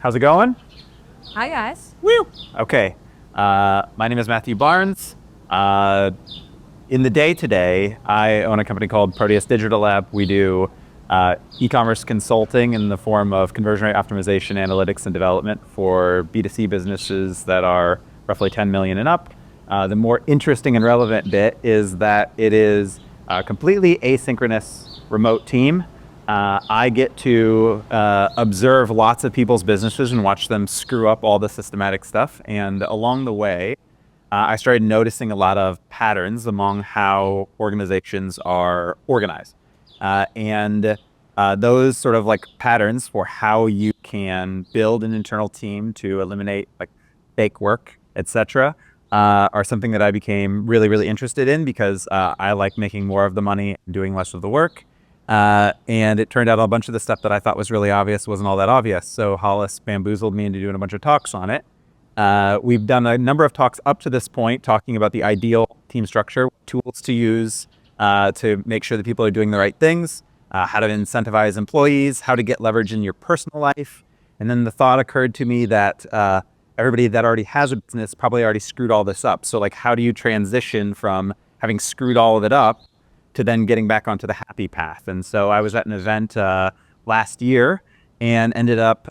How's it going? Hi, guys. Woo! Okay. My name is Matthew Barnes. In the day today, I own a company called Proteus Digital Lab. We do e-commerce consulting in the form of conversion rate optimization, analytics, and development for B2C businesses that are roughly 10 million and up. The more interesting and relevant bit is that it is a completely asynchronous remote team. I get to observe lots of people's businesses and watch them screw up all the systematic stuff. And along the way, I started noticing a lot of patterns among how organizations are organized. And those sort of like patterns for how you can build an internal team to eliminate like fake work, etc., are something that I became really, really interested in because I like making more of the money and doing less of the work. And it turned out a bunch of the stuff that I thought was really obvious wasn't all that obvious. So Hollis bamboozled me into doing a bunch of talks on it. We've done a number of talks up to this point talking about the ideal team structure, tools to use to make sure that people are doing the right things, how to incentivize employees, how to get leverage in your personal life. And then the thought occurred to me that everybody that already has a business probably already screwed all this up. So like, how do you transition from having screwed all of it up to then getting back onto the happy path? And so I was at an event last year and ended up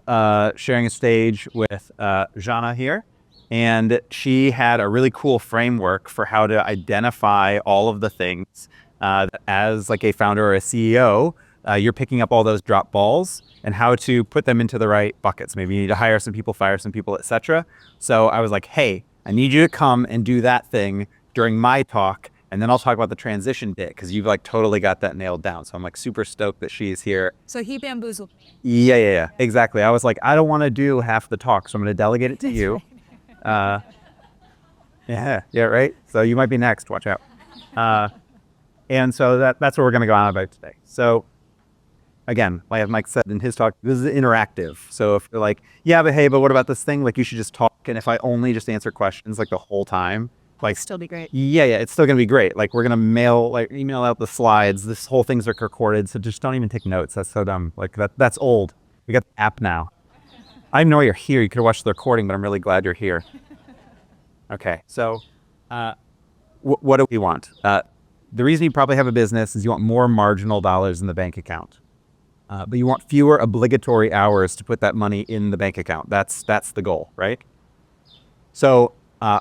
sharing a stage with Jana here. And she had a really cool framework for how to identify all of the things that as like a founder or a CEO, you're picking up all those drop balls and how to put them into the right buckets. Maybe you need to hire some people, fire some people, etc. So I was like, hey, I need you to come and do that thing during my talk. And then I'll talk about the transition bit because you've like totally got that nailed down. So I'm like super stoked that she's here. So he bamboozled me. Yeah, exactly. I was like, I don't want to do half the talk, so I'm going to delegate it to you. Yeah, right. So you might be next. Watch out. And so that's what we're going to go on about today. So again, like Mike said in his talk, this is interactive. So if you're like, yeah, but hey, but what about this thing? Like you should just talk. And if I only just answer questions like the whole time, like still be great. Yeah, it's still gonna be great. Like we're gonna email out the slides. This whole thing's like recorded, so just don't even take notes. That's so dumb. Like that's old. We got the app now. I know you're here. You could have watched the recording, but I'm really glad you're here. Okay, so what do we want? The reason you probably have a business is you want more marginal dollars in the bank account, but you want fewer obligatory hours to put that money in the bank account. That's the goal, right? So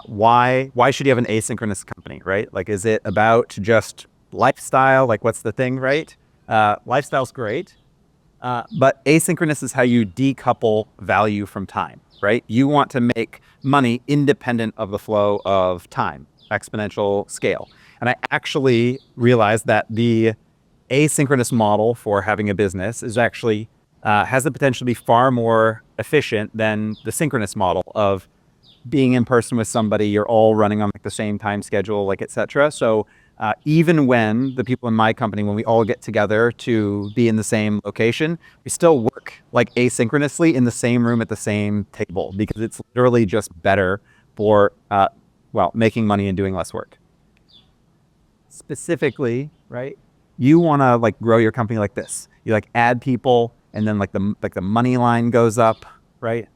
why should you have an asynchronous company, right? Like, is it about just lifestyle? Like, what's the thing, right? Lifestyle's great, but asynchronous is how you decouple value from time, right? You want to make money independent of the flow of time, exponential scale. And I actually realized that the asynchronous model for having a business is actually has the potential to be far more efficient than the synchronous model of being in person with somebody, you're all running on like the same time schedule, like etc. So even when the people in my company, when we all get together to be in the same location, we still work like asynchronously in the same room at the same table because it's literally just better for making money and doing less work. Specifically, right? You want to like grow your company like this. You like add people, and then like the money line goes up, right?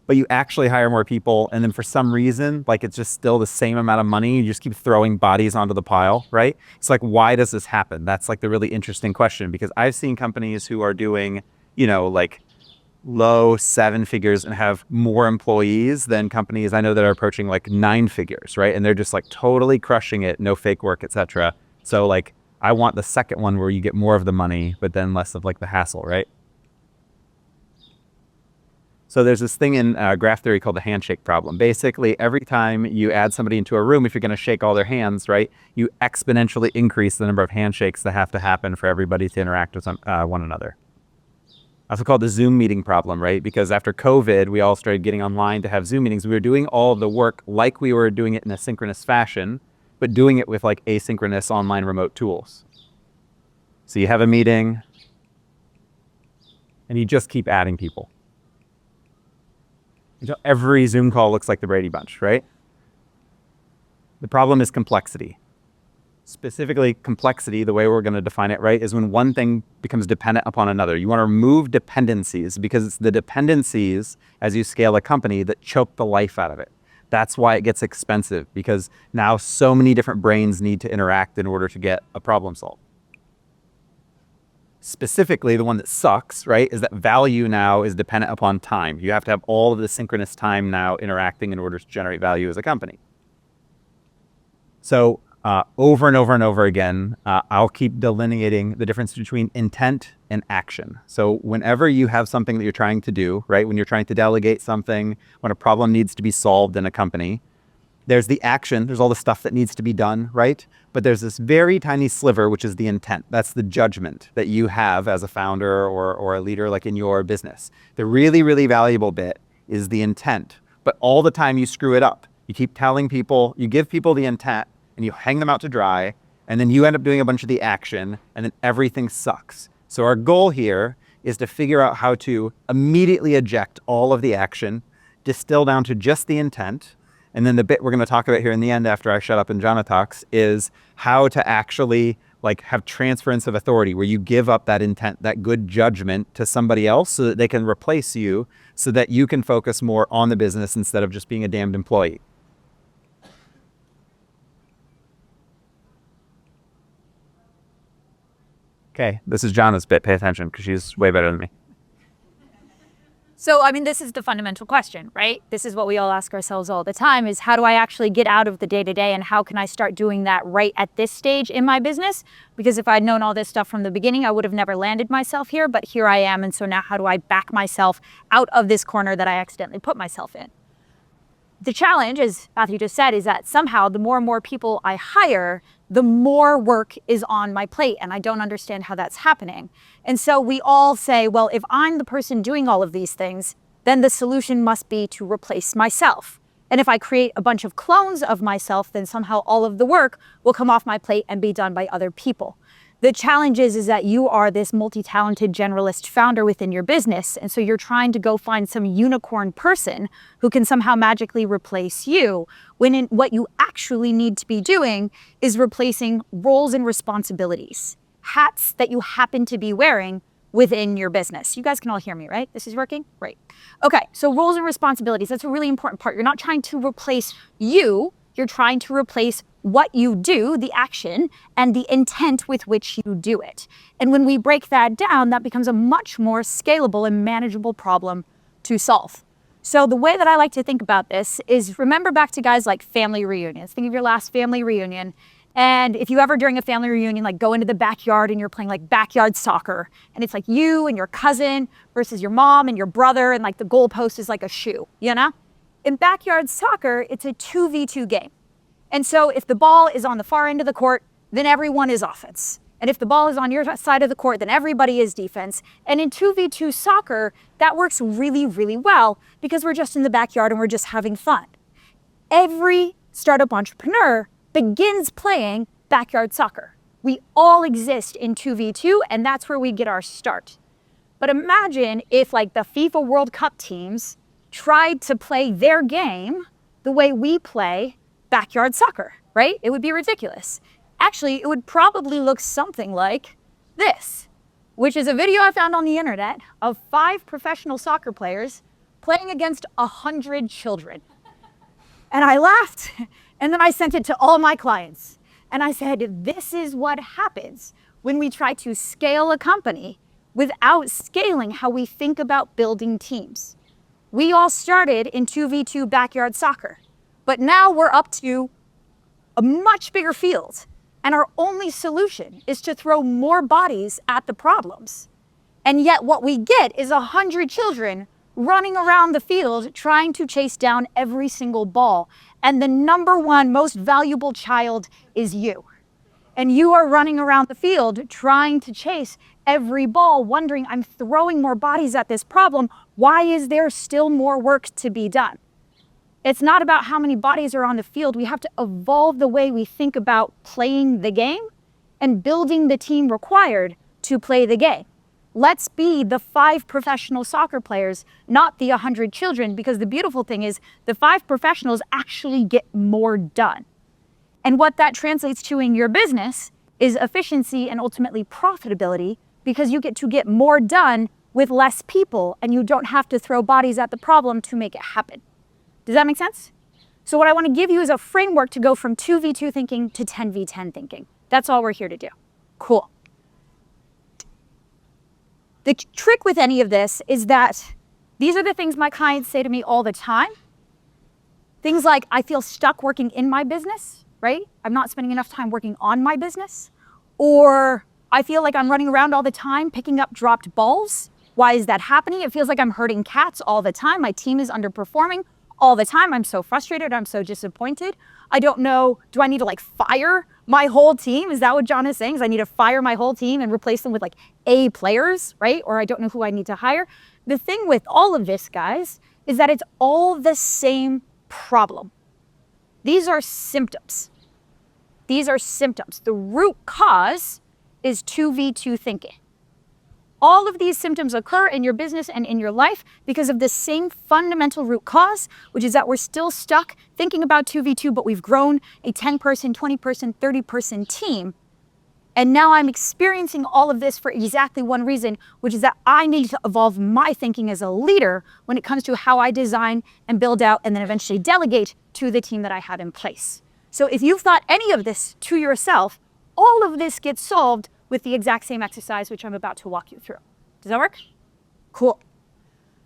But you actually hire more people, and then for some reason, like it's just still the same amount of money. You just keep throwing bodies onto the pile, right? It's like, why does this happen? That's like the really interesting question, because I've seen companies who are doing, like low 7 figures and have more employees than companies I know that are approaching like 9 figures, right? And they're just like totally crushing it, no fake work, etc. So like, I want the second one where you get more of the money, but then less of like the hassle, right? So there's this thing in graph theory called the handshake problem. Basically, every time you add somebody into a room, if you're going to shake all their hands, right, you exponentially increase the number of handshakes that have to happen for everybody to interact with one another. Also called the Zoom meeting problem, right? Because after COVID, we all started getting online to have Zoom meetings. We were doing all of the work like we were doing it in a synchronous fashion, but doing it with like asynchronous online remote tools. So you have a meeting, and you just keep adding people. Every Zoom call looks like the Brady Bunch, right? The problem is complexity. specifically complexity, the way we're going to define it, right, is when one thing becomes dependent upon another. You want to remove dependencies because it's the dependencies as you scale a company that choke the life out of it. That's why it gets expensive, because now so many different brains need to interact in order to get a problem solved. Specifically, the one that sucks, right, is that value now is dependent upon time. You have to have all of the synchronous time now interacting in order to generate value as a company. So over and over and over again, I'll keep delineating the difference between intent and action. So whenever you have something that you're trying to do, right, when you're trying to delegate something, when a problem needs to be solved in a company, there's the action, there's all the stuff that needs to be done, right? But there's this very tiny sliver, which is the intent. That's the judgment that you have as a founder or a leader, like in your business. The really, really valuable bit is the intent, but all the time you screw it up. You keep telling people, you give people the intent, and you hang them out to dry, and then you end up doing a bunch of the action, and then everything sucks. So our goal here is to figure out how to immediately eject all of the action, distill down to just the intent, and then the bit we're going to talk about here in the end after I shut up and Jana talks is how to actually like have transference of authority, where you give up that intent, that good judgment to somebody else so that they can replace you, so that you can focus more on the business instead of just being a damned employee. Okay, this is Jana's bit. Pay attention because she's way better than me. So, I mean, this is the fundamental question, right? This is what we all ask ourselves all the time is how do I actually get out of the day-to-day and how can I start doing that right at this stage in my business? Because if I'd known all this stuff from the beginning, I would have never landed myself here, but here I am. And so now how do I back myself out of this corner that I accidentally put myself in? The challenge, as Matthew just said, is that somehow the more and more people I hire, the more work is on my plate, and I don't understand how that's happening. And so we all say, well, if I'm the person doing all of these things, then the solution must be to replace myself. And if I create a bunch of clones of myself, then somehow all of the work will come off my plate and be done by other people. The challenge is that you are this multi-talented generalist founder within your business. And so you're trying to go find some unicorn person who can somehow magically replace you, when what you actually need to be doing is replacing roles and responsibilities, hats that you happen to be wearing within your business. You guys can all hear me, right? This is working? Great. Okay, so roles and responsibilities, that's a really important part. You're not trying to replace you, you're trying to replace what you do, the action, and the intent with which you do it. And when we break that down, that becomes a much more scalable and manageable problem to solve. So the way that I like to think about this is remember back to guys like family reunions. Think of your last family reunion. And if you ever during a family reunion, like go into the backyard and you're playing like backyard soccer, and it's like you and your cousin versus your mom and your brother, and like the goalpost is like a shoe, you know? In backyard soccer, it's a 2v2 game. And so if the ball is on the far end of the court, then everyone is offense. And if the ball is on your side of the court, then everybody is defense. And in 2v2 soccer, that works really, really well because we're just in the backyard and we're just having fun. Every startup entrepreneur begins playing backyard soccer. We all exist in 2v2, and that's where we get our start. But imagine if like the FIFA World Cup teams tried to play their game the way we play backyard soccer, right? It would be ridiculous. Actually, it would probably look something like this, which is a video I found on the internet of 5 professional soccer players playing against 100 children. And I laughed, and then I sent it to all my clients. And I said, this is what happens when we try to scale a company without scaling how we think about building teams. We all started in 2v2 backyard soccer. But now we're up to a much bigger field, and our only solution is to throw more bodies at the problems. And yet what we get is 100 children running around the field trying to chase down every single ball. And the number one most valuable child is you. And you are running around the field trying to chase every ball, wondering, I'm throwing more bodies at this problem. Why is there still more work to be done? It's not about how many bodies are on the field. We have to evolve the way we think about playing the game and building the team required to play the game. Let's be the 5 professional soccer players, not the 100 children, because the beautiful thing is the 5 professionals actually get more done. And what that translates to in your business is efficiency and ultimately profitability, because you get to get more done with less people and you don't have to throw bodies at the problem to make it happen. Does that make sense? So what I want to give you is a framework to go from 2v2 thinking to 10v10 thinking. That's all we're here to do. Cool. The trick with any of this is that these are the things my clients say to me all the time. Things like, I feel stuck working in my business, right? I'm not spending enough time working on my business. Or I feel like I'm running around all the time picking up dropped balls. Why is that happening? It feels like I'm herding cats all the time. My team is underperforming all the time. I'm so frustrated. I'm so disappointed. I don't know, do I need to like fire my whole team? Is that what Jana is saying? Is I need to fire my whole team and replace them with like A players, right? Or I don't know who I need to hire. The thing with all of this, guys, is that it's all the same problem. These are symptoms. These are symptoms. The root cause is 2v2 thinking. All of these symptoms occur in your business and in your life because of the same fundamental root cause, which is that we're still stuck thinking about 2v2, but we've grown a 10-person, 20-person, 30-person team. And now I'm experiencing all of this for exactly one reason, which is that I need to evolve my thinking as a leader when it comes to how I design and build out and then eventually delegate to the team that I have in place. So if you've thought any of this to yourself, all of this gets solved with the exact same exercise, which I'm about to walk you through. Does that work? Cool.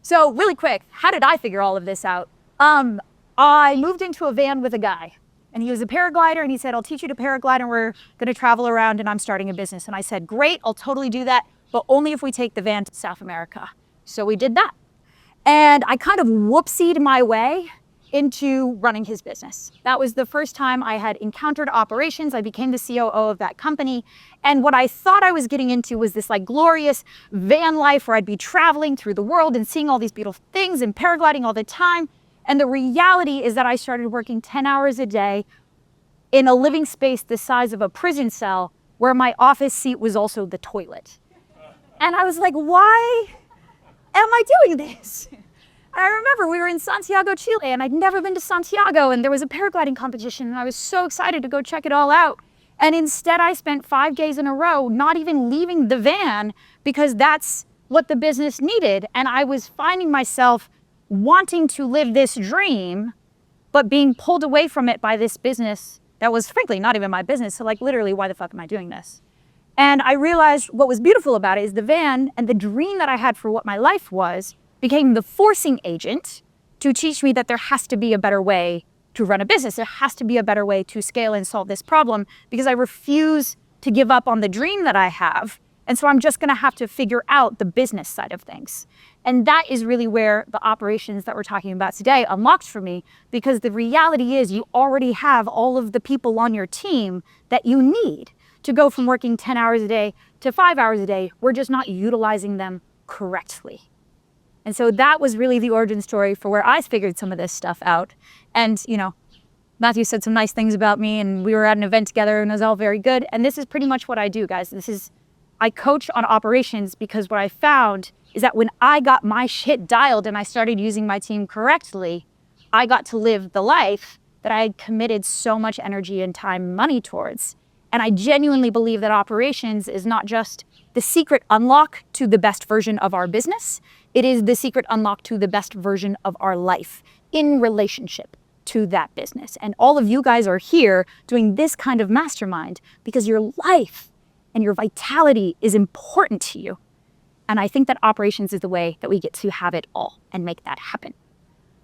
So really quick, how did I figure all of this out? I moved into a van with a guy, and he was a paraglider, and he said, I'll teach you to paraglide, and we're gonna travel around, and I'm starting a business. And I said, great, I'll totally do that, but only if we take the van to South America. So we did that. And I kind of whoopsied my way into running his business. That was the first time I had encountered operations. I became the COO of that company. And what I thought I was getting into was this like glorious van life where I'd be traveling through the world and seeing all these beautiful things and paragliding all the time. And the reality is that I started working 10 hours a day in a living space the size of a prison cell where my office seat was also the toilet. And I was like, why am I doing this? I remember we were in Santiago, Chile, and I'd never been to Santiago, and there was a paragliding competition, and I was so excited to go check it all out. And instead, I spent 5 days in a row not even leaving the van because that's what the business needed. And I was finding myself wanting to live this dream, but being pulled away from it by this business that was frankly not even my business. So like literally, why the fuck am I doing this? And I realized what was beautiful about it is the van and the dream that I had for what my life was became the forcing agent to teach me that there has to be a better way to run a business. There has to be a better way to scale and solve this problem because I refuse to give up on the dream that I have. And so I'm just gonna have to figure out the business side of things. And that is really where the operations that we're talking about today unlocked for me, because the reality is you already have all of the people on your team that you need to go from working 10 hours a day to 5 hours a day. We're just not utilizing them correctly. And so that was really the origin story for where I figured some of this stuff out. And, you know, Matthew said some nice things about me, and we were at an event together, and it was all very good. And this is pretty much what I do, guys. I coach on operations because what I found is that when I got my shit dialed and I started using my team correctly, I got to live the life that I had committed so much energy and time and money towards. And I genuinely believe that operations is not just the secret unlock to the best version of our business. It is the secret unlock to the best version of our life in relationship to that business. And all of you guys are here doing this kind of mastermind because your life and your vitality is important to you. And I think that operations is the way that we get to have it all and make that happen.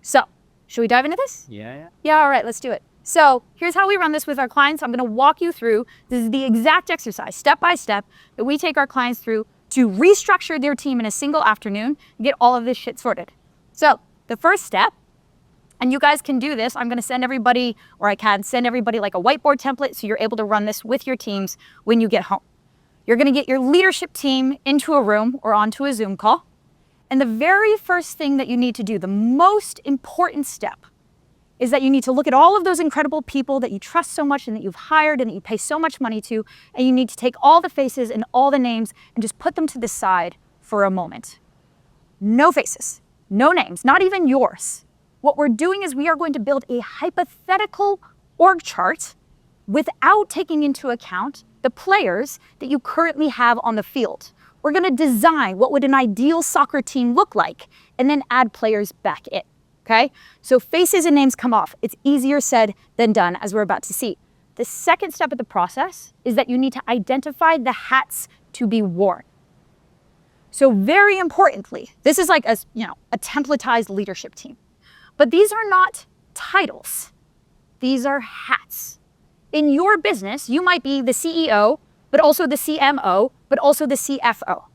So, should we dive into this? Yeah. Yeah, all right, let's do it. So here's how we run this with our clients. I'm gonna walk you through, this is the exact exercise, step by step, that we take our clients through to restructure their team in a single afternoon and get all of this shit sorted. So the first step, and you guys can do this, I'm gonna send everybody, or I can send everybody like a whiteboard template so you're able to run this with your teams when you get home. You're gonna get your leadership team into a room or onto a Zoom call. And the very first thing that you need to do, the most important step, is that you need to look at all of those incredible people that you trust so much and that you've hired and that you pay so much money to, and you need to take all the faces and all the names and just put them to the side for a moment. No faces, no names, not even yours. What we're doing is we are going to build a hypothetical org chart without taking into account the players that you currently have on the field. We're going to design what would an ideal soccer team look like and then add players back in, okay? So faces and names come off. It's easier said than done, as we're about to see. The second step of the process is that you need to identify the hats to be worn. So very importantly, this is like a templatized leadership team. But these are not titles. These are hats. In your business, you might be the CEO, but also the CMO, but also the CFO.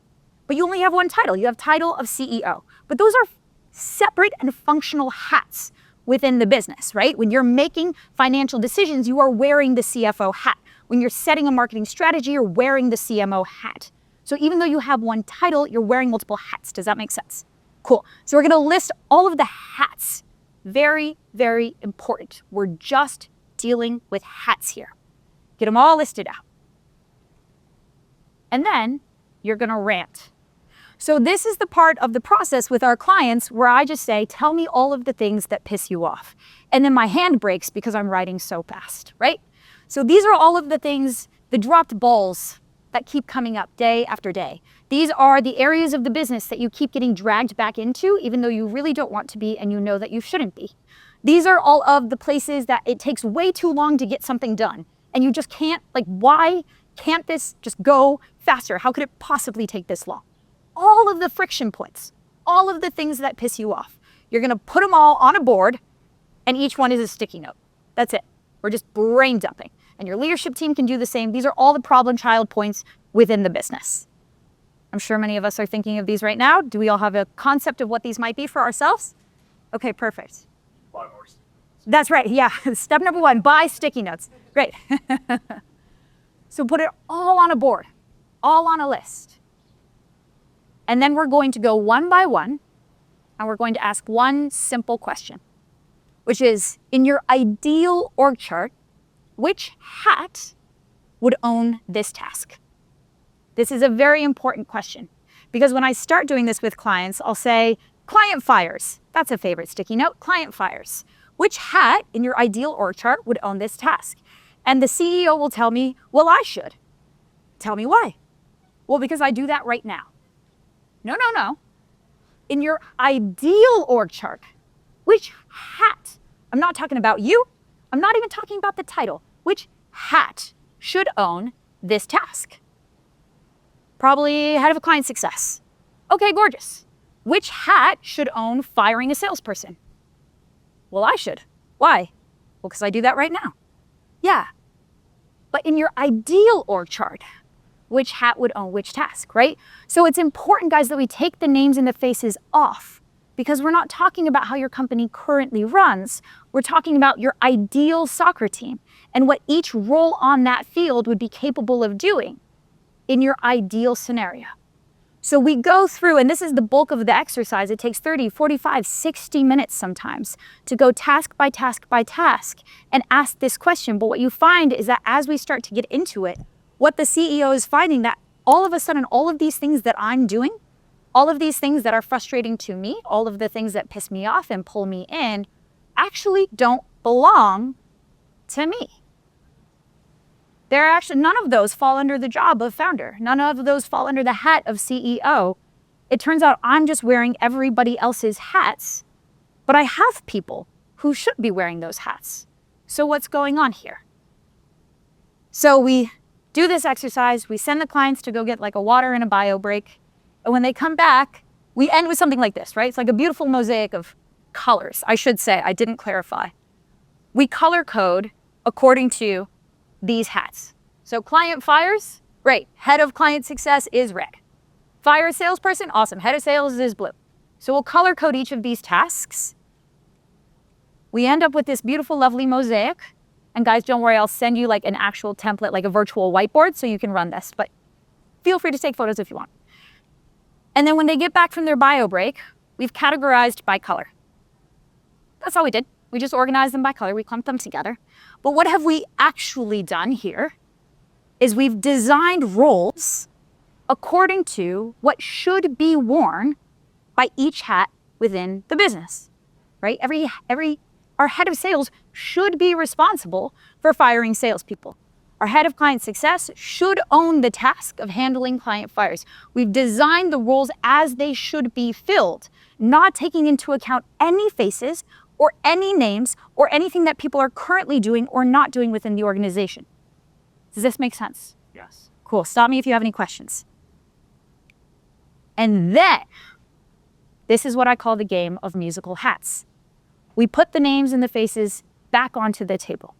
But you only have one title. You have title of CEO. But those are separate and functional hats within the business, right? When you're making financial decisions, you are wearing the CFO hat. When you're setting a marketing strategy, you're wearing the CMO hat. So even though you have one title, you're wearing multiple hats. Does that make sense? Cool. So we're going to list all of the hats. Very, very important. We're just dealing with hats here. Get them all listed out. And then you're going to rant. So this is the part of the process with our clients where I just say, tell me all of the things that piss you off. And then my hand breaks because I'm writing so fast, right? So these are all of the things, the dropped balls that keep coming up day after day. These are the areas of the business that you keep getting dragged back into, even though you really don't want to be and you know that you shouldn't be. These are all of the places that it takes way too long to get something done. And you just can't, why can't this just go faster? How could it possibly take this long? All of the friction points, all of the things that piss you off. You're going to put them all on a board, and each one is a sticky note. That's it. We're just brain dumping. And your leadership team can do the same. These are all the problem child points within the business. I'm sure many of us are thinking of these right now. Do we all have a concept of what these might be for ourselves? Okay, perfect. That's right, yeah. Step number 1, buy sticky notes. Great. So put it all on a board, all on a list. And then we're going to go one by one, and we're going to ask one simple question, which is, in your ideal org chart, which hat would own this task? This is a very important question, because when I start doing this with clients, I'll say, client fires. That's a favorite sticky note, client fires. Which hat in your ideal org chart would own this task? And the CEO will tell me, well, I should. Tell me why. Well, because I do that right now. No. In your ideal org chart, which hat, I'm not talking about you, I'm not even talking about the title, which hat should own this task? Probably head of client success. Okay, gorgeous. Which hat should own firing a salesperson? Well, I should. Why? Well, because I do that right now. Yeah. But in your ideal org chart, which hat would own which task, right? So it's important, guys, that we take the names and the faces off, because we're not talking about how your company currently runs. We're talking about your ideal soccer team and what each role on that field would be capable of doing in your ideal scenario. So we go through, and this is the bulk of the exercise. It takes 30, 45, 60 minutes sometimes to go task by task by task and ask this question. But what you find is that as we start to get into it, what the CEO is finding, that all of a sudden, all of these things that I'm doing, all of these things that are frustrating to me, all of the things that piss me off and pull me in, actually don't belong to me. There are actually, none of those fall under the job of founder. None of those fall under the hat of CEO. It turns out I'm just wearing everybody else's hats, but I have people who should be wearing those hats. So what's going on here? So we do this exercise, we send the clients to go get a water and a bio break. And when they come back, we end with something like this, right? It's like a beautiful mosaic of colors. I should say, I didn't clarify. We color code according to these hats. So client fires, great. Head of client success is red. Fire a salesperson, awesome. Head of sales is blue. So we'll color code each of these tasks. We end up with this beautiful, lovely mosaic. And guys, don't worry, I'll send you an actual template, like a virtual whiteboard, so you can run this, but feel free to take photos if you want. And then when they get back from their bio break, we've categorized by color. That's all we did. We just organized them by color. We clumped them together. But what have we actually done here is we've designed roles according to what should be worn by each hat within the business, right? Every Our head of sales should be responsible for firing salespeople. Our head of client success should own the task of handling client fires. We've designed the roles as they should be filled, not taking into account any faces or any names or anything that people are currently doing or not doing within the organization. Does this make sense? Yes. Cool. Stop me if you have any questions. And then, this is what I call the game of musical hats. We put the names and the faces back onto the table.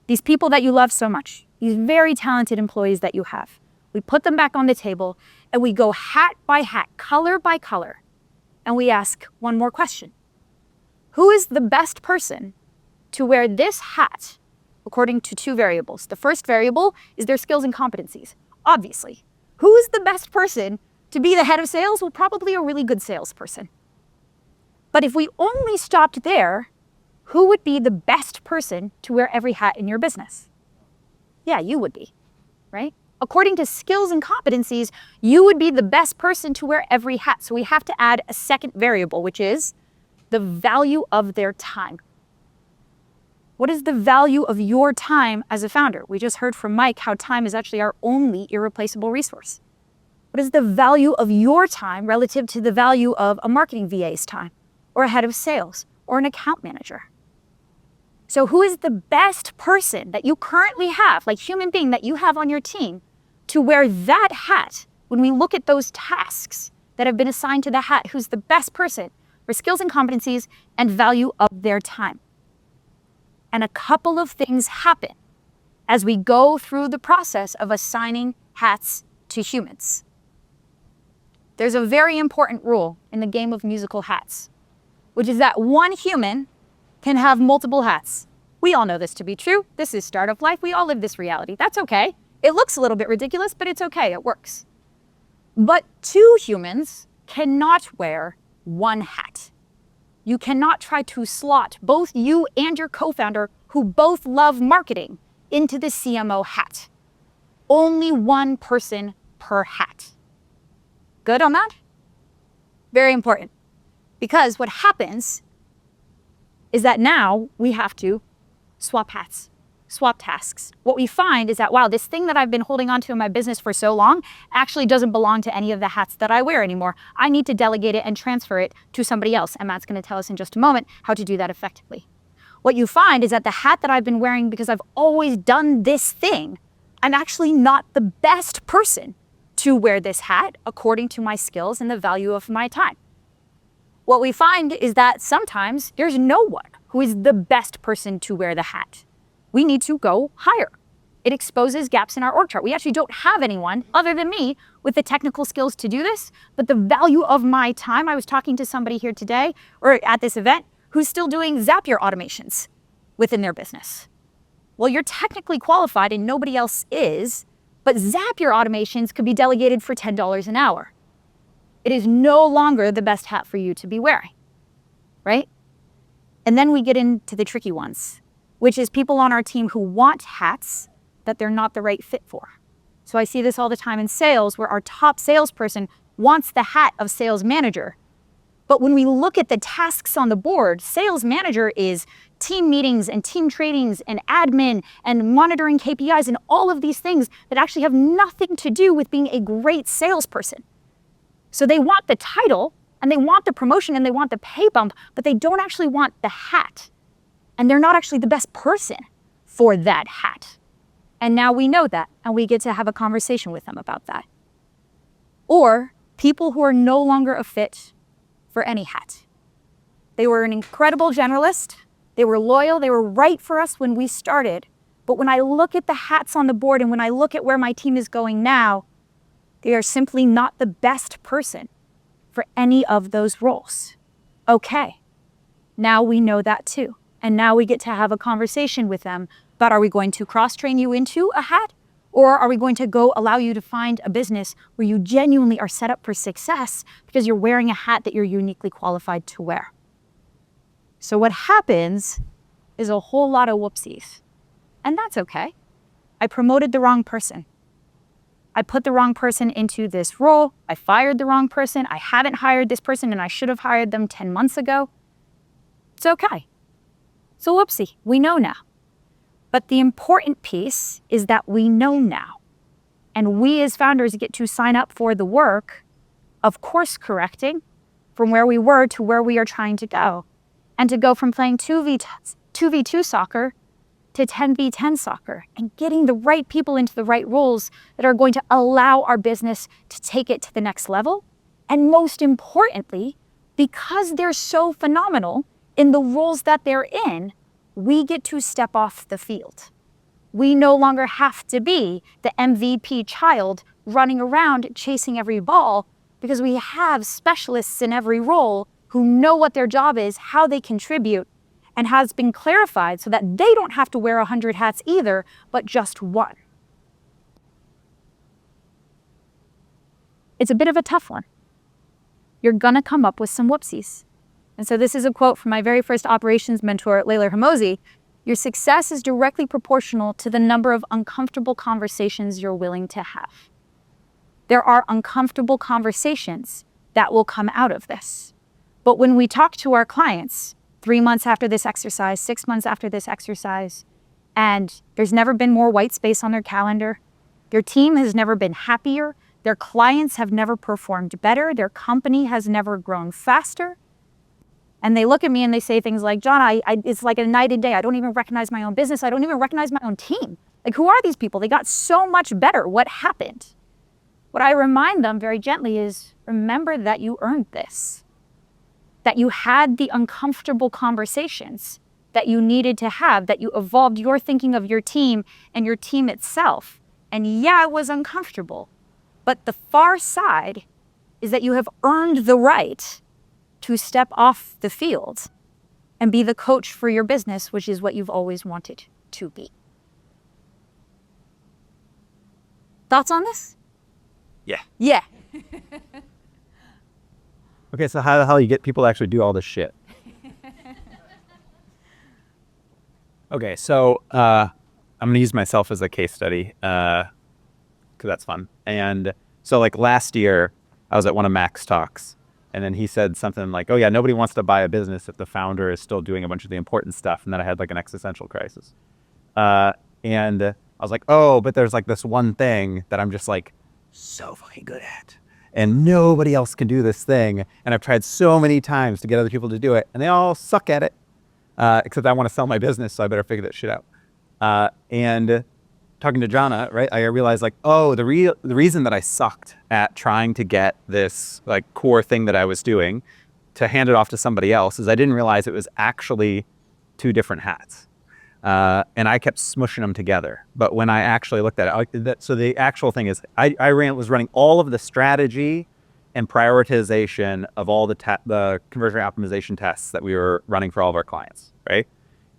These people that you love so much, these very talented employees that you have, we put them back on the table and we go hat by hat, color by color, and we ask one more question. Who is the best person to wear this hat according to two variables? The first variable is their skills and competencies. Obviously, who is the best person to be the head of sales? Well, probably a really good salesperson. But if we only stopped there, who would be the best person to wear every hat in your business? Yeah, you would be, right? According to skills and competencies, you would be the best person to wear every hat. So we have to add a second variable, which is the value of their time. What is the value of your time as a founder? We just heard from Mike how time is actually our only irreplaceable resource. What is the value of your time relative to the value of a marketing VA's time, or a head of sales, or an account manager? So who is the best person that you currently have, like human being that you have on your team, to wear that hat when we look at those tasks that have been assigned to the hat? Who's the best person for skills and competencies and value of their time? And a couple of things happen as we go through the process of assigning hats to humans. There's a very important rule in the game of musical hats, which is that one human can have multiple hats. We all know this to be true. This is startup life. We all live this reality. That's okay. It looks a little bit ridiculous, but it's okay. It works. But two humans cannot wear one hat. You cannot try to slot both you and your co-founder, who both love marketing, into the CMO hat. Only one person per hat. Good on that? Very important. Because what happens is that now we have to swap hats, swap tasks. What we find is that, wow, this thing that I've been holding onto in my business for so long actually doesn't belong to any of the hats that I wear anymore. I need to delegate it and transfer it to somebody else. And Matt's going to tell us in just a moment how to do that effectively. What you find is that the hat that I've been wearing because I've always done this thing, I'm actually not the best person to wear this hat according to my skills and the value of my time. What we find is that sometimes there's no one who is the best person to wear the hat. We need to go higher. It exposes gaps in our org chart. We actually don't have anyone other than me with the technical skills to do this, but the value of my time. I was talking to somebody here today or at this event who's still doing Zapier automations within their business. Well, you're technically qualified and nobody else is, but Zapier automations could be delegated for $10 an hour. It is no longer the best hat for you to be wearing, right? And then we get into the tricky ones, which is people on our team who want hats that they're not the right fit for. So I see this all the time in sales where our top salesperson wants the hat of sales manager. But when we look at the tasks on the board, sales manager is team meetings and team trainings and admin and monitoring KPIs and all of these things that actually have nothing to do with being a great salesperson. So they want the title and they want the promotion and they want the pay bump, but they don't actually want the hat. And they're not actually the best person for that hat. And now we know that, and we get to have a conversation with them about that. Or people who are no longer a fit for any hat. They were an incredible generalist. They were loyal. They were right for us when we started. But when I look at the hats on the board and when I look at where my team is going now, they are simply not the best person for any of those roles. Okay, now we know that too. And now we get to have a conversation with them about, are we going to cross-train you into a hat? Or are we going to go allow you to find a business where you genuinely are set up for success because you're wearing a hat that you're uniquely qualified to wear? So what happens is a whole lot of whoopsies. And that's okay. I promoted the wrong person. I put the wrong person into this role. I fired the wrong person. I haven't hired this person and I should have hired them 10 months ago. It's okay. So whoopsie, we know now. But the important piece is that we know now. And we as founders get to sign up for the work of course correcting from where we were to where we are trying to go. And to go from playing 2v2 soccer to 10v10 soccer, and getting the right people into the right roles that are going to allow our business to take it to the next level. And most importantly, because they're so phenomenal in the roles that they're in, we get to step off the field. We no longer have to be the MVP child running around chasing every ball, because we have specialists in every role who know what their job is, how they contribute, and has been clarified so that they don't have to wear 100 hats either, but just one. It's a bit of a tough one. You're gonna come up with some whoopsies. And so this is a quote from my very first operations mentor, Layla Hermosi. Your success is directly proportional to the number of uncomfortable conversations you're willing to have. There are uncomfortable conversations that will come out of this. But when we talk to our clients 3 months after this exercise, 6 months after this exercise, and there's never been more white space on their calendar, their team has never been happier, their clients have never performed better, their company has never grown faster, and they look at me and they say things like, Jana, it's like a night and day. I don't even recognize my own business. I don't even recognize my own team. Like, who are these people? They got so much better. What happened? What I remind them very gently is, remember that you earned this. That you had the uncomfortable conversations that you needed to have, that you evolved your thinking of your team and your team itself. And yeah, it was uncomfortable. But the far side is that you have earned the right to step off the field and be the coach for your business, which is what you've always wanted to be. Thoughts on this? Yeah. Yeah. Okay, so how the hell you get people to actually do all this shit? Okay, so I'm going to use myself as a case study because that's fun. And so like last year, I was at one of Mac's talks, and then he said something like, oh yeah, nobody wants to buy a business if the founder is still doing a bunch of the important stuff. And then I had like an existential crisis. And I was like, oh, but there's like this one thing that I'm just like so fucking good at. And nobody else can do this thing. And I've tried so many times to get other people to do it, and they all suck at it. Except I want to sell my business, so I better figure that shit out. And talking to Jana, right, I realized like, oh, the reason that I sucked at trying to get this like core thing that I was doing to hand it off to somebody else is I didn't realize it was actually 2 different hats. And I kept smushing them together. But when I actually looked at it, so the actual thing is I was running all of the strategy and prioritization of all the conversion optimization tests that we were running for all of our clients, right?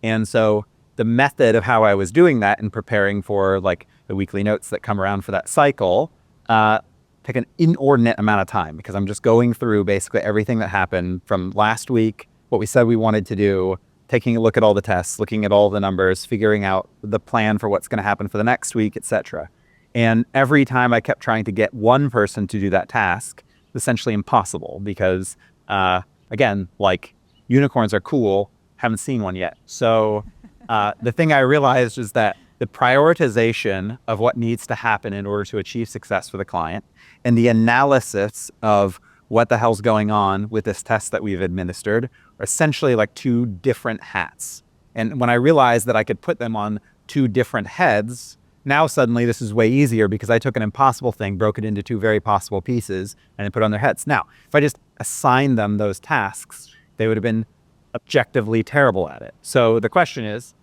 And so the method of how I was doing that and preparing for like the weekly notes that come around for that cycle take an inordinate amount of time, because I'm just going through basically everything that happened from last week, what we said we wanted to do, taking a look at all the tests, looking at all the numbers, figuring out the plan for what's going to happen for the next week, etc. And every time I kept trying to get one person to do that task, essentially impossible, because again, like, unicorns are cool, haven't seen one yet. So the thing I realized is that the prioritization of what needs to happen in order to achieve success for the client, and the analysis of what the hell's going on with this test that we've administered, are essentially like 2 different hats. And when I realized that I could put them on 2 different heads, now suddenly this is way easier, because I took an impossible thing, broke it into 2 very possible pieces, and then put it on their heads. Now, if I just assigned them those tasks, they would have been objectively terrible at it. So the question is,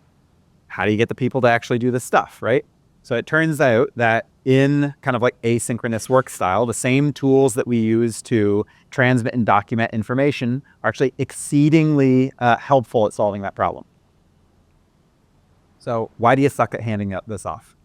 how do you get the people to actually do this stuff, right? So it turns out that in kind of like asynchronous work style, the same tools that we use to transmit and document information are actually exceedingly helpful at solving that problem. So why do you suck at handing this off?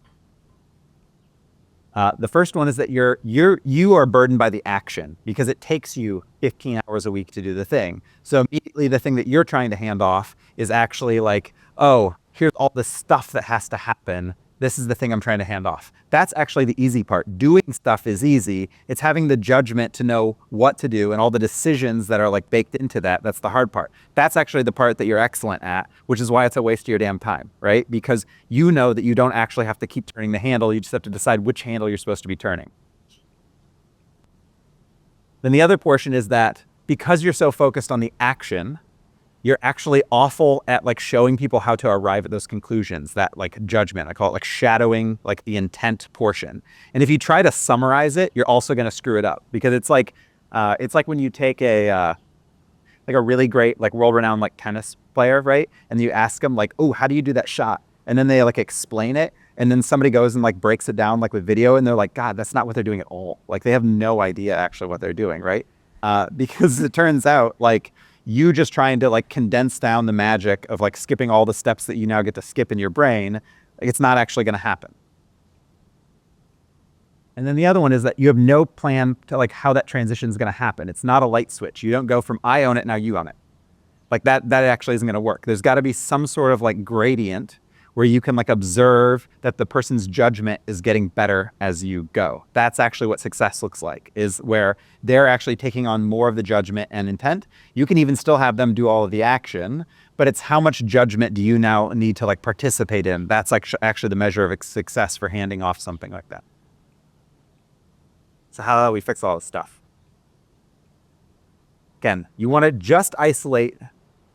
The first one is that you are burdened by the action, because it takes you 15 hours a week to do the thing. So immediately the thing that you're trying to hand off is actually like, oh, here's all the stuff that has to happen this is the thing I'm trying to hand off. That's actually the easy part. Doing stuff is easy. It's having the judgment to know what to do and all the decisions that are like baked into that. That's the hard part. That's actually the part that you're excellent at, which is why it's a waste of your damn time, right? Because you know that you don't actually have to keep turning the handle. You just have to decide which handle you're supposed to be turning. Then the other portion is that because you're so focused on the action, you're actually awful at like showing people how to arrive at those conclusions, that like judgment. I call it like shadowing, like the intent portion. And if you try to summarize it, you're also going to screw it up, because it's like when you take a really great, like world-renowned like tennis player, right? And you ask them like, oh, how do you do that shot? And then they like explain it. And then somebody goes and like breaks it down like with video, and they're like, God, that's not what they're doing at all. Like they have no idea actually what they're doing, right? Because it turns out like you just trying to like condense down the magic of like skipping all the steps that you now get to skip in your brain, like, it's not actually going to happen. And then the other one is that you have no plan to like how that transition is going to happen. It's not a light switch. You don't go from I own it, now you own it. Like that actually isn't going to work. There's got to be some sort of like gradient where you can like observe that the person's judgment is getting better as you go. That's actually what success looks like, is where they're actually taking on more of the judgment and intent. You can even still have them do all of the action, but it's how much judgment do you now need to like participate in. That's like actually the measure of success for handing off something like that. So how do we fix all this stuff? Again, you want to just isolate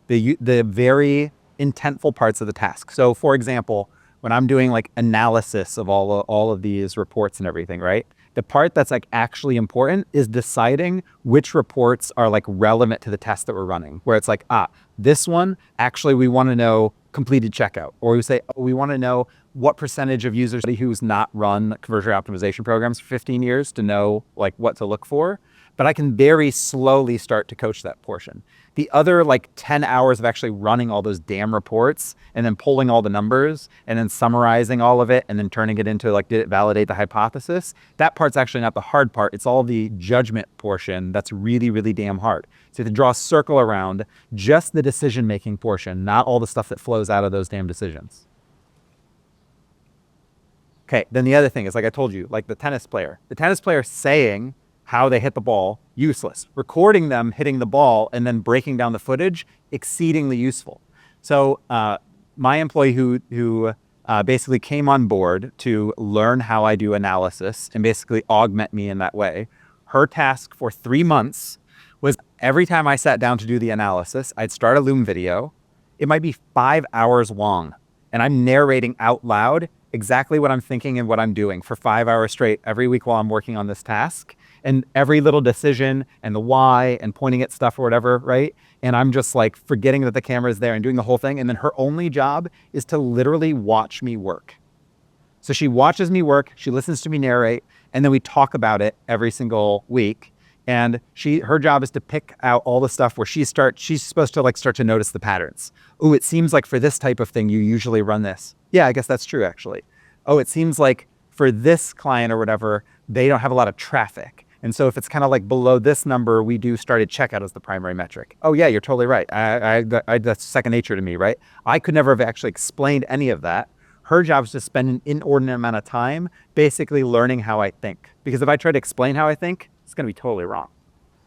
the very intentful parts of the task. So for example, when I'm doing like analysis of all of these reports and everything, right? The part that's like actually important is deciding which reports are like relevant to the test that we're running, where it's like, this one, actually we want to know completed checkout, or we say, oh, we want to know what percentage of users who's not run conversion optimization programs for 15 years to know like what to look for. But I can very slowly start to coach that portion. The other like 10 hours of actually running all those damn reports and then pulling all the numbers and then summarizing all of it and then turning it into like, did it validate the hypothesis? That part's actually not the hard part. It's all the judgment portion that's really, really damn hard. So you have to draw a circle around just the decision-making portion, not all the stuff that flows out of those damn decisions. Okay, then the other thing is, like I told you, like the tennis player saying how they hit the ball, useless. Recording them hitting the ball and then breaking down the footage, exceedingly useful. So my employee who basically came on board to learn how I do analysis and basically augment me in that way, her task for 3 months was every time I sat down to do the analysis, I'd start a Loom video. It might be 5 hours long, and I'm narrating out loud exactly what I'm thinking and what I'm doing for 5 hours straight every week while I'm working on this task. And every little decision and the why and pointing at stuff or whatever, right? And I'm just like forgetting that the camera is there and doing the whole thing. And then her only job is to literally watch me work. So she watches me work, she listens to me narrate, and then we talk about it every single week. And her job is to pick out all the stuff where she's supposed to like start to notice the patterns. Oh, it seems like for this type of thing, you usually run this. Yeah, I guess that's true actually. Oh, it seems like for this client or whatever, they don't have a lot of traffic. And so if it's kind of like below this number, we do started checkout as the primary metric. Oh yeah, you're totally right. That's second nature to me, right? I could never have actually explained any of that. Her job is to spend an inordinate amount of time basically learning how I think. Because if I try to explain how I think, it's going to be totally wrong.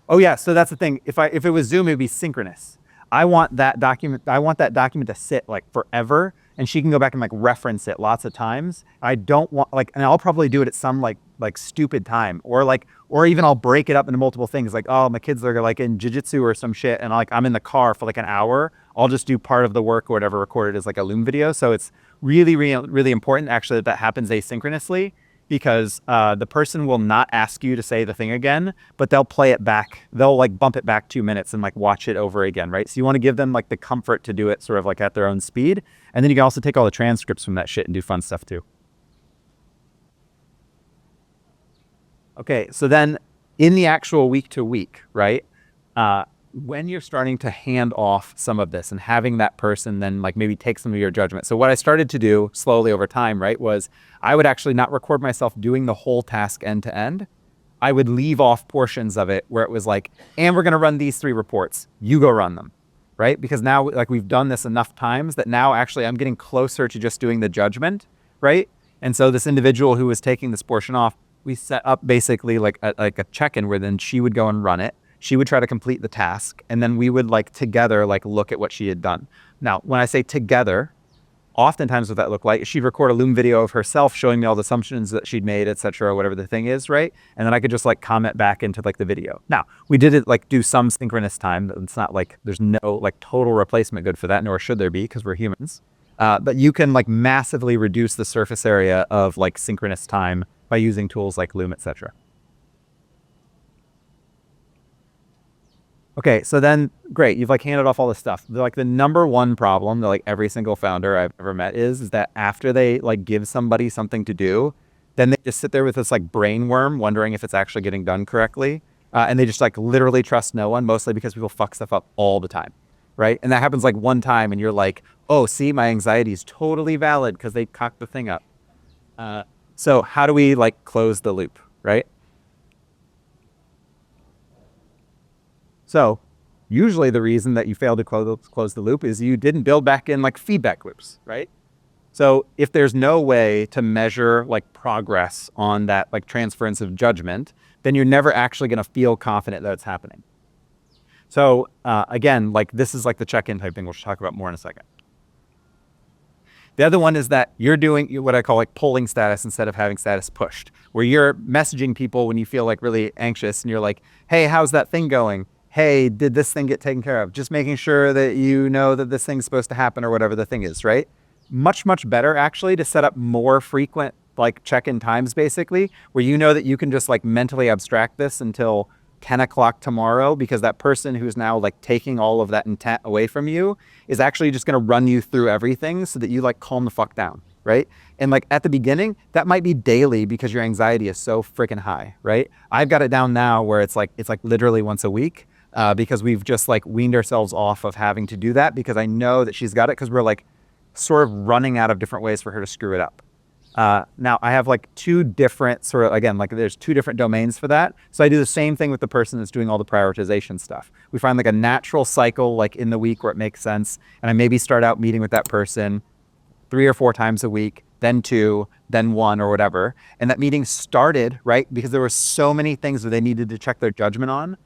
Oh yeah, so that's the thing. If it was Zoom, it would be synchronous. I want that document to sit like forever, and she can go back and like reference it lots of times. I don't want and I'll probably do it at some like stupid time, or even I'll break it up into multiple things. Like, oh, my kids are like in jiu-jitsu or some shit, and I'm in the car for like an hour. I'll just do part of the work or whatever recorded as like a Loom video. So it's really, really, really important actually that happens asynchronously, because the person will not ask you to say the thing again, but they'll play it back. They'll like bump it back 2 minutes and like watch it over again, right? So you want to give them like the comfort to do it sort of like at their own speed. And then you can also take all the transcripts from that shit and do fun stuff too. Okay, so then in the actual week to week, right? When you're starting to hand off some of this and having that person then like maybe take some of your judgment. So what I started to do slowly over time, right, was I would actually not record myself doing the whole task end to end. I would leave off portions of it where it was like, and we're going to run these 3 reports. You go run them, right? Because now like we've done this enough times that now actually I'm getting closer to just doing the judgment, right? And so this individual who was taking this portion off, we set up basically like a check-in where then she would go and run it. She would try to complete the task, and then we would like together like look at what she had done. Now, when I say together, oftentimes what that looked like, she'd record a Loom video of herself showing me all the assumptions that she'd made, et cetera, whatever the thing is, right? And then I could just like comment back into like the video. Now, we did it like do some synchronous time. It's not like there's no like total replacement good for that, nor should there be because we're humans. But you can like massively reduce the surface area of like synchronous time by using tools like Loom, et cetera. Okay, so then great, you've like handed off all this stuff. Like the number one problem that like every single founder I've ever met is that after they like give somebody something to do, then they just sit there with this like brain worm wondering if it's actually getting done correctly. And they just like literally trust no one, mostly because people fuck stuff up all the time, right? And that happens like one time and you're like, oh, see, my anxiety is totally valid because they cocked the thing up. So how do we like close the loop, right? So usually the reason that you failed to close the loop is you didn't build back in like feedback loops, right? So if there's no way to measure like progress on that like transference of judgment, then you're never actually going to feel confident that it's happening. So again, like this is like the check-in type thing, which we'll talk about more in a second. The other one is that you're doing what I call like polling status instead of having status pushed, where you're messaging people when you feel like really anxious and you're like, hey, how's that thing going? Hey, did this thing get taken care of? Just making sure that you know that this thing's supposed to happen or whatever the thing is, right? Much, much better actually to set up more frequent like check-in times basically, where you know that you can just like mentally abstract this until 10 o'clock tomorrow because that person who's now like taking all of that intent away from you is actually just going to run you through everything so that you like calm the fuck down, right? And like at the beginning, that might be daily because your anxiety is so freaking high, right? I've got it down now where it's like literally once a week. Because we've just like weaned ourselves off of having to do that because I know that she's got it because we're like sort of running out of different ways for her to screw it up. Now I have like two different sort of, again, like there's two different domains for that. So I do the same thing with the person that's doing all the prioritization stuff. We find like a natural cycle like in the week where it makes sense. And I maybe start out meeting with that person 3 or 4 times a week, then 2, then 1 or whatever. And that meeting started, right? Because there were so many things that they needed to check their judgment on.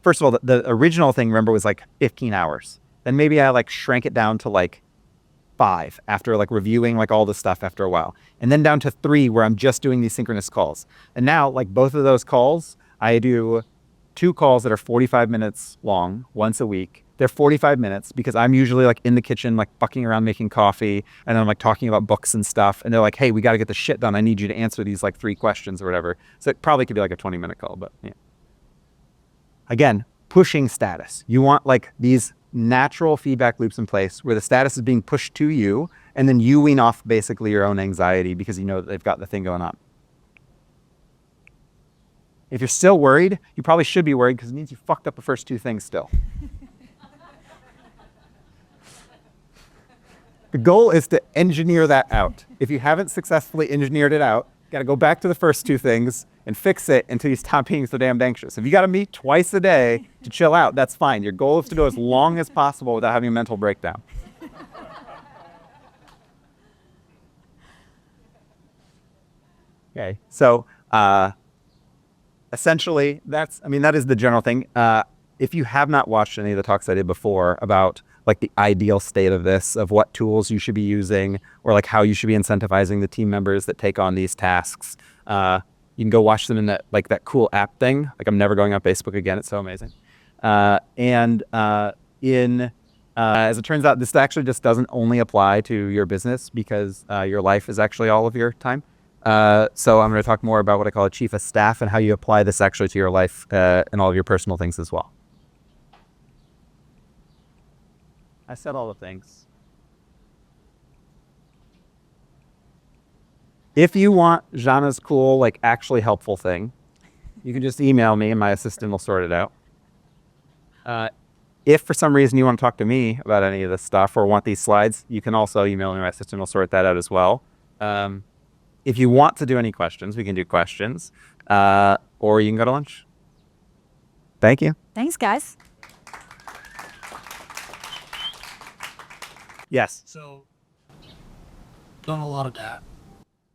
First of all, the original thing, remember, was like 15 hours. Then maybe I like shrank it down to like 5 after like reviewing like all the stuff after a while. And then down to 3 where I'm just doing these synchronous calls. And now like both of those calls, I do 2 calls that are 45 minutes long once a week. They're 45 minutes because I'm usually like in the kitchen, like fucking around making coffee. And then I'm like talking about books and stuff. And they're like, hey, we got to get the shit done. I need you to answer these like 3 questions or whatever. So it probably could be like a 20-minute call, but yeah. Again, pushing status. You want like these natural feedback loops in place where the status is being pushed to you and then you wean off basically your own anxiety because you know that they've got the thing going on. If you're still worried, you probably should be worried because it means you fucked up the first 2 things still. The goal is to engineer that out. If you haven't successfully engineered it out, you got to go back to the first 2 things and fix it until you stop being so damn anxious. If you got to meet twice a day to chill out, that's fine. Your goal is to go as long as possible without having a mental breakdown. Okay, so essentially that is the general thing. If you have not watched any of the talks I did before about like the ideal state of this, of what tools you should be using, or like how you should be incentivizing the team members that take on these tasks, you can go watch them in that cool app thing. Like I'm never going on Facebook again. It's so amazing. As it turns out, this actually just doesn't only apply to your business because your life is actually all of your time. So I'm going to talk more about what I call a chief of staff and how you apply this actually to your life and all of your personal things as well. I said all the things. If you want Jana's cool, like actually helpful thing, you can just email me and my assistant will sort it out. If for some reason you want to talk to me about any of this stuff or want these slides, you can also email me. My assistant will sort that out as well. If you want to do any questions, we can do questions, or you can go to lunch. Thank you. Thanks, guys. Yes. So, done a lot of that.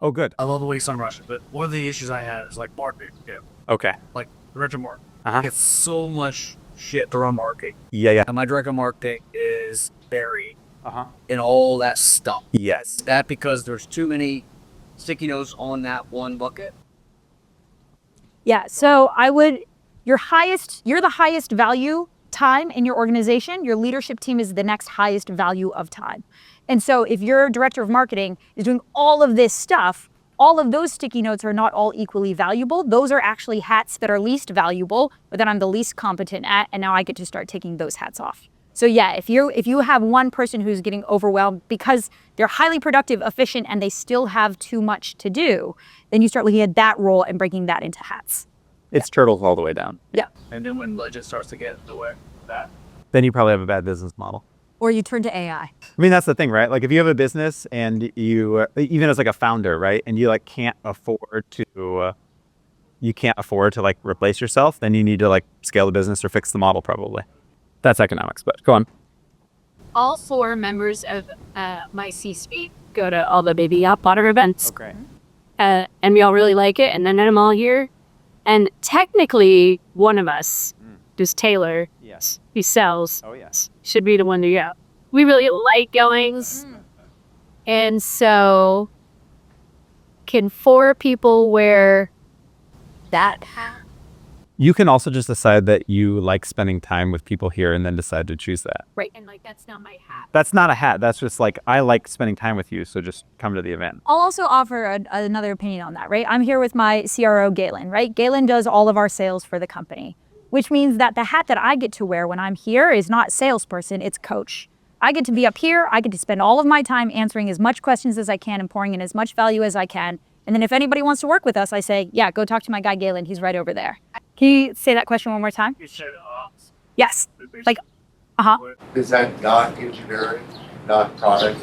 Oh, good. I love the way Sun Russian, but one of the issues I had is like marketing. Yeah. Okay. Like director of marketing. Uh-huh. It's so much shit to run marketing. Yeah. And my director of marketing is buried Uh-huh. in all that stuff. Yes. That because there's too many sticky notes on that one bucket. Yeah, so you're the highest value time in your organization. Your leadership team is the next highest value of time. And so if your director of marketing is doing all of this stuff, all of those sticky notes are not all equally valuable. Those are actually hats that are least valuable, but that I'm the least competent at, and now I get to start taking those hats off. So yeah, if you have one person who's getting overwhelmed because they're highly productive, efficient, and they still have too much to do, then you start looking at that role and breaking that into hats. It's turtles all the way down. Yeah. And then when budget starts to get in the way of that. Then you probably have a bad business model. Or you turn to AI. I mean, that's the thing, right? Like if you have a business and you, even as like a founder, right? And you like can't afford to like replace yourself, then you need to like scale the business or fix the model probably. That's economics, but go on. All 4 members of my C-suite go to all the baby Bathwater events. Okay. And we all really like it. And then I'm all here. And technically, one of us, just Taylor, Yes. he sells, Oh, yes. should be the one to go. We really like goings. And so, can 4 people wear that hat? You can also just decide that you like spending time with people here and then decide to choose that. Right. And like, that's not my hat. That's not a hat. That's just like, I like spending time with you, so just come to the event. I'll also offer another opinion on that, right? I'm here with my CRO, Galen, right? Galen does all of our sales for the company, which means that the hat that I get to wear when I'm here is not salesperson, it's coach. I get to be up here. I get to spend all of my time answering as much questions as I can and pouring in as much value as I can. And then if anybody wants to work with us, I say, yeah, go talk to my guy, Galen. He's right over there. Can you say that question one more time? You said Yes. Like, uh-huh. Is that not engineering, not product?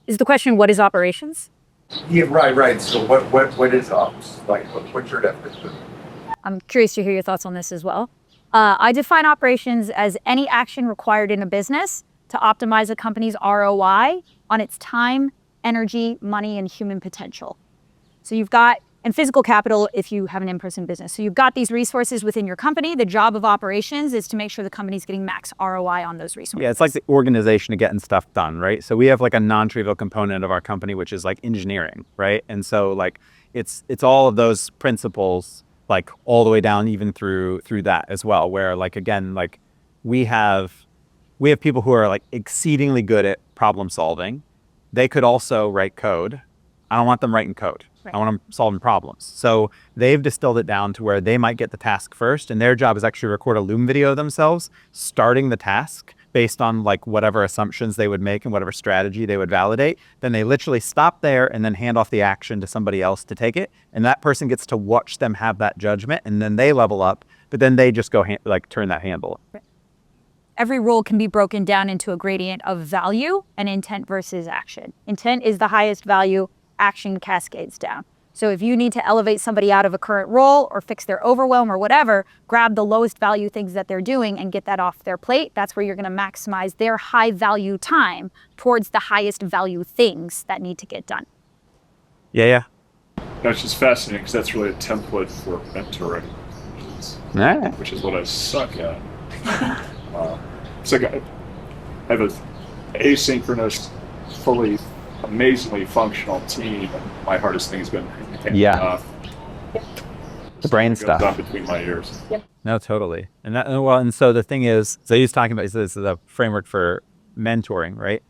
Is the question, what is operations? Yeah, right. So what is ops? Like, what's your definition? I'm curious to hear your thoughts on this as well. I define operations as any action required in a business to optimize a company's ROI on its time, energy, money, and human potential. So you've got, and physical capital if you have an in-person business. So you've got these resources within your company. The job of operations is to make sure the company's getting max ROI on those resources. Yeah, it's like the organization of getting stuff done, right? So we have like a non-trivial component of our company, which is like engineering, right? And so like it's all of those principles, like all the way down even through that as well, where like, again, like we have people who are like exceedingly good at problem solving. They could also write code. I don't want them writing code. Right. I want them solving problems. So they've distilled it down to where they might get the task first, and their job is actually record a Loom video of themselves starting the task based on like whatever assumptions they would make and whatever strategy they would validate. Then they literally stop there and then hand off the action to somebody else to take it. And that person gets to watch them have that judgment, and then they level up, but then they just go turn that handle. Right. Every role can be broken down into a gradient of value and intent versus action. Intent is the highest value, action cascades down. So if you need to elevate somebody out of a current role or fix their overwhelm or whatever, grab the lowest value things that they're doing and get that off their plate. That's where you're going to maximize their high value time towards the highest value things that need to get done. Yeah. That's just fascinating because that's really a template for mentoring, which is what I suck at. It's like I have an asynchronous, fully, amazingly functional team, and my hardest thing has been the brain stuff goes up between my ears. No, totally. And so the thing is, so he's talking about, this is a framework for mentoring, right?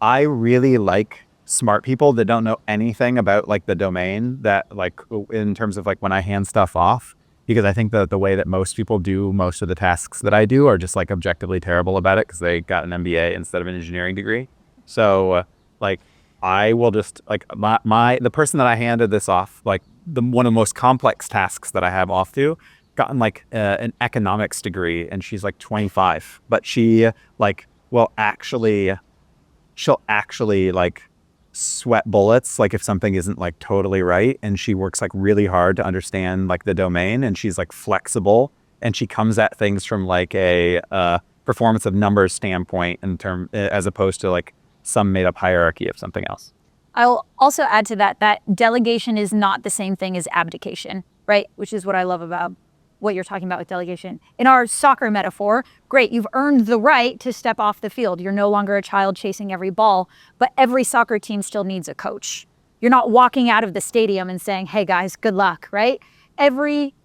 I really like smart people that don't know anything about like the domain, that like in terms of like when I hand stuff off, because I think that the way that most people do most of the tasks that I do are just like objectively terrible about it because they got an MBA instead of an engineering degree. So like I will just like the person that I handed this off, like one of the most complex tasks that I have off to, gotten like an economics degree, and she's like 25, but she like she'll actually like sweat bullets like if something isn't like totally right, and she works like really hard to understand like the domain, and she's like flexible, and she comes at things from like a performance of numbers standpoint as opposed to like some made up hierarchy of something else. I'll also add to that delegation is not the same thing as abdication, right? Which is what I love about what you're talking about with delegation. In our soccer metaphor, great, you've earned the right to step off the field. You're no longer a child chasing every ball, but every soccer team still needs a coach. You're not walking out of the stadium and saying, hey guys, good luck, right? Every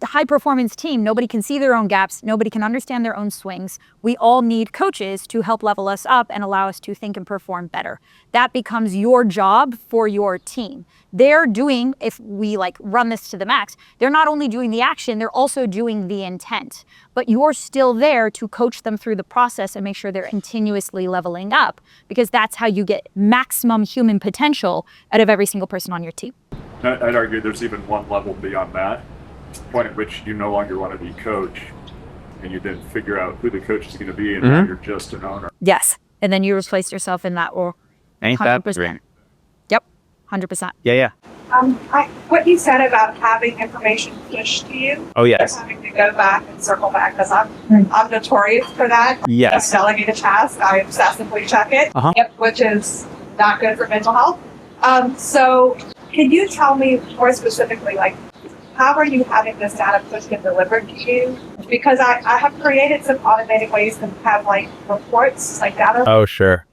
high performance team, nobody can see their own gaps. Nobody can understand their own swings. We all need coaches to help level us up and allow us to think and perform better. That becomes your job for your team. They're doing, if we like run this to the max, they're not only doing the action, they're also doing the intent. But you're still there to coach them through the process and make sure they're continuously leveling up, because that's how you get maximum human potential out of every single person on your team. I'd argue there's even one level beyond that, point at which you no longer want to be coach, and you then figure out who the coach is going to be, and now you're just an owner. Yes. And then you replace yourself in that role. Ain't that 100%. great? Yep. 100%. Yeah. What you said about having information pushed to you. Oh, yes. Just having to go back and circle back, because I'm notorious for that. Yes. If I delegate a task, I obsessively check it. Yep, which is not good for mental health. So can you tell me more specifically, like, how are you having this data pushed and delivered to you? Because I have created some automated ways to have like reports, like data. Oh, sure.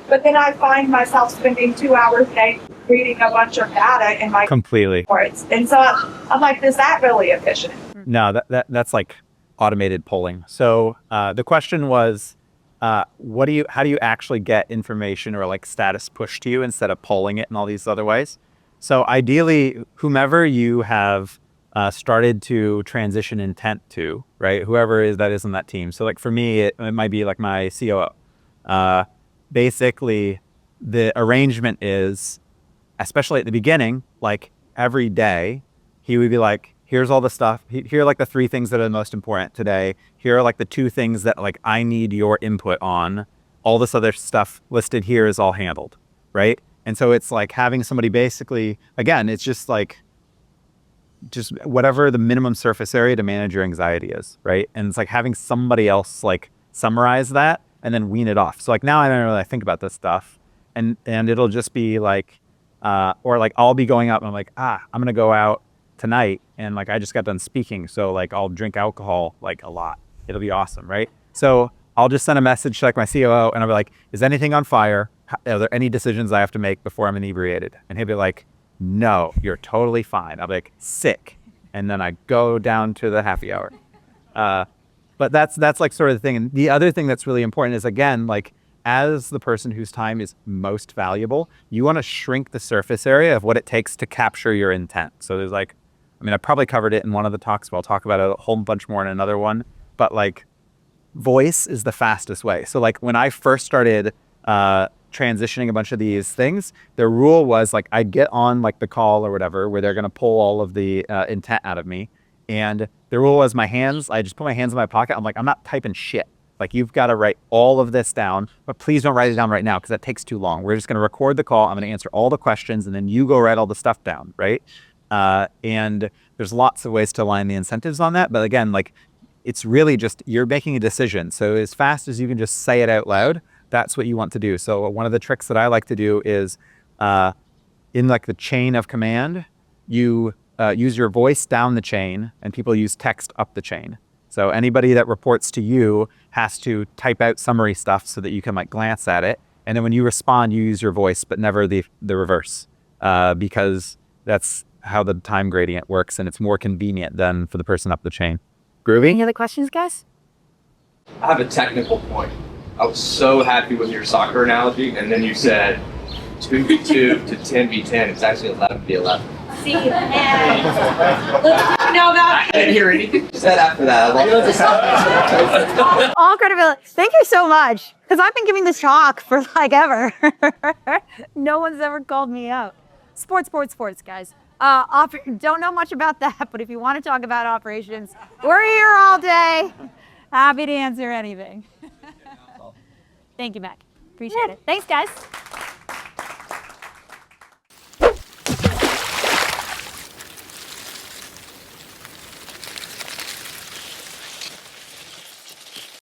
But then I find myself spending 2 hours a day reading a bunch of data in my Completely. reports. And so I'm like, is that really efficient? No, that's like automated polling. So the question was, how do you actually get information or like status pushed to you instead of polling it in all these other ways? So ideally, whomever you have started to transition intent to, right? Whoever that is in that team. So like for me, it might be like my COO. Basically, the arrangement is, especially at the beginning, like every day, he would be like, here's all the stuff. Here are like the 3 things that are the most important today. Here are like the 2 things that like I need your input on. All this other stuff listed here is all handled, right? And so it's like having somebody basically, again, it's just like, just whatever the minimum surface area to manage your anxiety is, right? And it's like having somebody else like summarize that and then wean it off. So like now I don't really think about this stuff, and it'll just be like, or like I'll be going out and I'm like, I'm gonna go out tonight and like I just got done speaking, so like I'll drink alcohol like a lot. It'll be awesome, right? So I'll just send a message to like my COO and I'll be like, is anything on fire? Are there any decisions I have to make before I'm inebriated? And he'll be like, no, you're totally fine. I'll be like, sick. And then I go down to the happy hour. But that's like sort of the thing. And the other thing that's really important is, again, like as the person whose time is most valuable, you want to shrink the surface area of what it takes to capture your intent. So there's like, I mean, I probably covered it in one of the talks, but I'll talk about it a whole bunch more in another one. But like voice is the fastest way. So like when I first started transitioning a bunch of these things, the rule was like I'd get on like the call or whatever where they're going to pull all of the intent out of me, and the rule was my hands, I just put my hands in my pocket. I'm like, I'm not typing shit. Like, you've got to write all of this down, but please don't write it down right now because that takes too long. We're just going to record the call. I'm going to answer all the questions, and then you go write all the stuff down, right? And there's lots of ways to align the incentives on that, but again, like, it's really just you're making a decision. So as fast as you can just say it out loud, that's what you want to do. So one of the tricks that I like to do is in like the chain of command, you use your voice down the chain and people use text up the chain. So anybody that reports to you has to type out summary stuff so that you can like glance at it. And then when you respond, you use your voice, but never the reverse, because that's how the time gradient works and it's more convenient than for the person up the chain. Groovy? Any other questions, guys? I have a technical point. I was so happy with your soccer analogy, and then you said 2v2 to 10v10. It's actually 11v11. See, and know that. I didn't hear anything you said after that. I love All credibility. Thank you so much. Because I've been giving this talk for like ever. No one's ever called me out. Sports, guys. Don't know much about that, but if you want to talk about operations, we're here all day. Happy to answer anything. Thank you, Mac. Appreciate it. Thanks, guys.